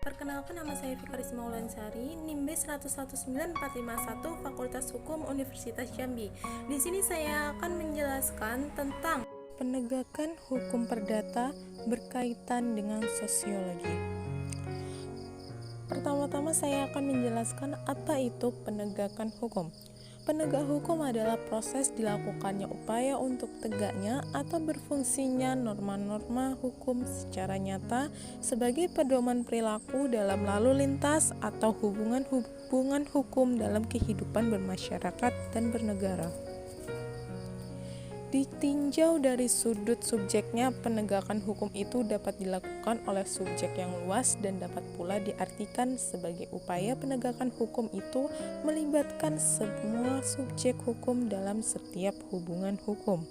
Perkenalkan, nama saya Fikarisma Ulansari, NIM B 1194451 Fakultas Hukum Universitas Jambi. Di sini saya akan menjelaskan tentang penegakan hukum perdata berkaitan dengan sosiologi. Pertama-tama saya akan menjelaskan apa itu penegakan hukum. Penegak hukum adalah proses dilakukannya upaya untuk tegaknya atau berfungsinya norma-norma hukum secara nyata sebagai pedoman perilaku dalam lalu lintas atau hubungan hukum dalam kehidupan bermasyarakat dan bernegara. Ditinjau dari sudut subjeknya, penegakan hukum itu dapat dilakukan oleh subjek yang luas dan dapat pula diartikan sebagai upaya penegakan hukum itu melibatkan semua subjek hukum dalam setiap hubungan hukum.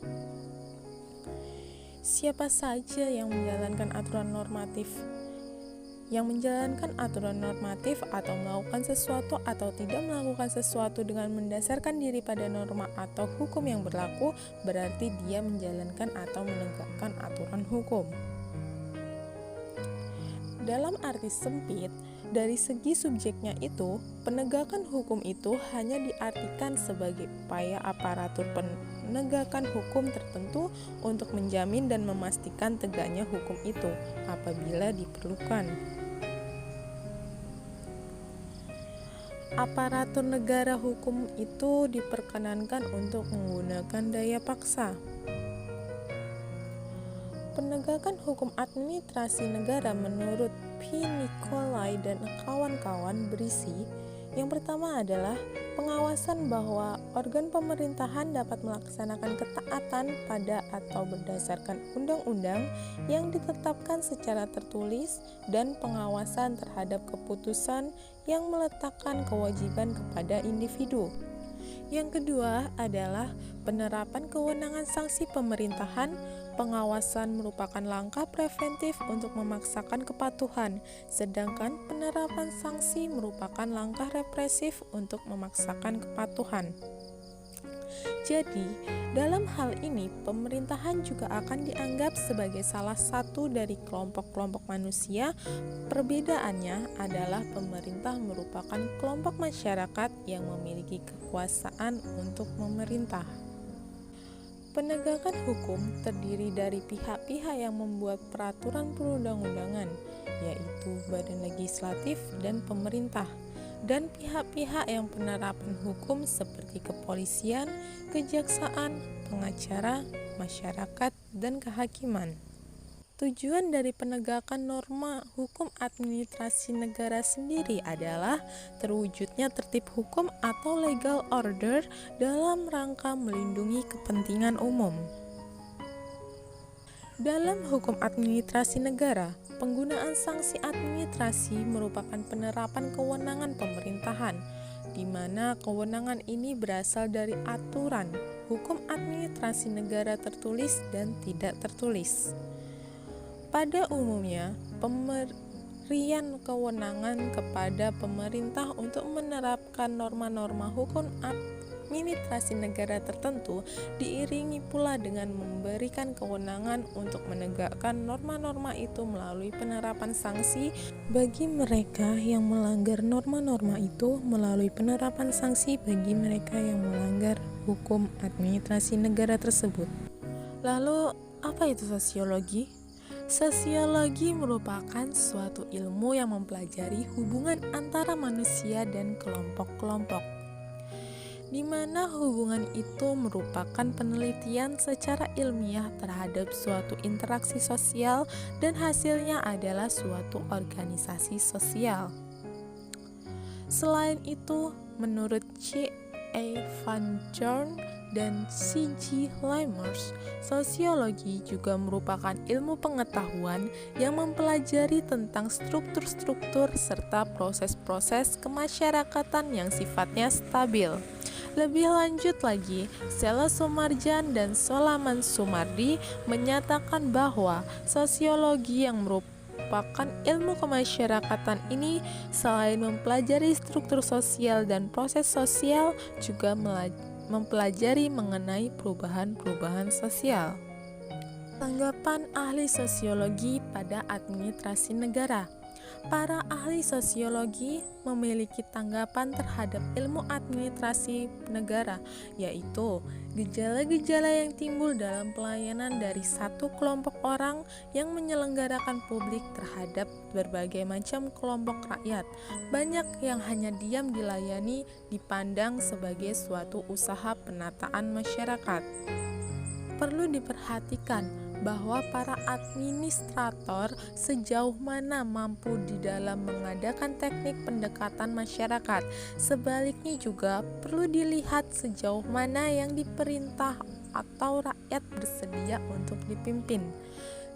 Siapa saja yang menjalankan aturan normatif atau melakukan sesuatu atau tidak melakukan sesuatu dengan mendasarkan diri pada norma atau hukum yang berlaku, berarti dia menjalankan atau menegakkan aturan hukum. Dalam arti sempit, dari segi subjeknya itu, penegakan hukum itu hanya diartikan sebagai upaya aparatur penegakan hukum tertentu untuk menjamin dan memastikan tegaknya hukum itu apabila diperlukan. Aparatur negara hukum itu diperkenankan untuk menggunakan daya paksa. Penegakan hukum administrasi negara menurut P. Nicolai dan kawan-kawan berisi: yang pertama adalah pengawasan bahwa organ pemerintahan dapat melaksanakan ketaatan pada atau berdasarkan undang-undang yang ditetapkan secara tertulis dan pengawasan terhadap keputusan yang meletakkan kewajiban kepada individu. Yang kedua adalah penerapan kewenangan sanksi pemerintahan. Pengawasan merupakan langkah preventif untuk memaksakan kepatuhan, sedangkan penerapan sanksi merupakan langkah represif untuk memaksakan kepatuhan. Jadi, dalam hal ini, pemerintahan juga akan dianggap sebagai salah satu dari kelompok-kelompok manusia. Perbedaannya adalah pemerintah merupakan kelompok masyarakat yang memiliki kekuasaan untuk memerintah. Penegakan hukum terdiri dari pihak-pihak yang membuat peraturan perundang-undangan, yaitu badan legislatif dan pemerintah, dan pihak-pihak yang penerapan hukum seperti kepolisian, kejaksaan, pengacara, masyarakat, dan kehakiman. Tujuan dari penegakan norma hukum administrasi negara sendiri adalah terwujudnya tertib hukum atau legal order dalam rangka melindungi kepentingan umum. Dalam hukum administrasi negara, penggunaan sanksi administrasi merupakan penerapan kewenangan pemerintahan, di mana kewenangan ini berasal dari aturan hukum administrasi negara tertulis dan tidak tertulis. Pada umumnya, pemberian kewenangan kepada pemerintah untuk menerapkan norma-norma hukum administrasi negara tertentu diiringi pula dengan memberikan kewenangan untuk menegakkan norma-norma itu melalui penerapan sanksi bagi mereka yang melanggar norma-norma itu, melalui penerapan sanksi bagi mereka yang melanggar hukum administrasi negara tersebut. Lalu, apa itu sosiologi? Sosiologi merupakan suatu ilmu yang mempelajari hubungan antara manusia dan kelompok-kelompok, di mana hubungan itu merupakan penelitian secara ilmiah terhadap suatu interaksi sosial dan hasilnya adalah suatu organisasi sosial. Selain itu, menurut C. A. Van Jorn dan C. G. Limers, sosiologi juga merupakan ilmu pengetahuan yang mempelajari tentang struktur-struktur serta proses-proses kemasyarakatan yang sifatnya stabil. Lebih lanjut lagi, Sela Sumarjan dan Solaman Sumardi menyatakan bahwa sosiologi yang merupakan ilmu kemasyarakatan ini selain mempelajari struktur sosial dan proses sosial juga mempelajari mengenai perubahan-perubahan sosial. Tanggapan ahli sosiologi pada administrasi negara. Para ahli sosiologi memiliki tanggapan terhadap ilmu administrasi negara, yaitu gejala-gejala yang timbul dalam pelayanan dari satu kelompok orang yang menyelenggarakan publik terhadap berbagai macam kelompok rakyat. Banyak yang hanya diam dilayani dipandang sebagai suatu usaha penataan masyarakat. Perlu diperhatikan bahwa para administrator sejauh mana mampu di dalam mengadakan teknik pendekatan masyarakat. Sebaliknya juga perlu dilihat sejauh mana yang diperintah atau rakyat bersedia untuk dipimpin,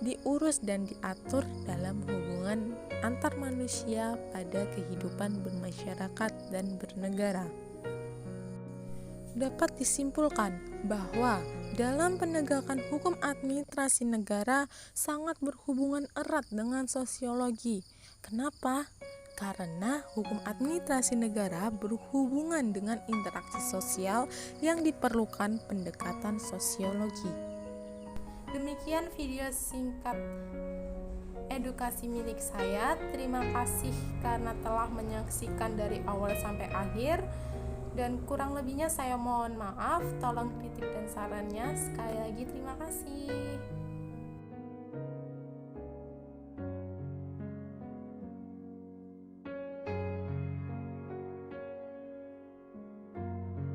diurus dan diatur dalam hubungan antar manusia pada kehidupan bermasyarakat dan bernegara. Dapat disimpulkan bahwa dalam penegakan hukum administrasi negara sangat berhubungan erat dengan sosiologi. Kenapa? Karena hukum administrasi negara berhubungan dengan interaksi sosial yang diperlukan pendekatan sosiologi. Demikian video singkat edukasi milik saya. Terima kasih karena telah menyaksikan dari awal sampai akhir. Dan kurang lebihnya saya mohon maaf, tolong kritik dan sarannya. Sekali lagi terima kasih.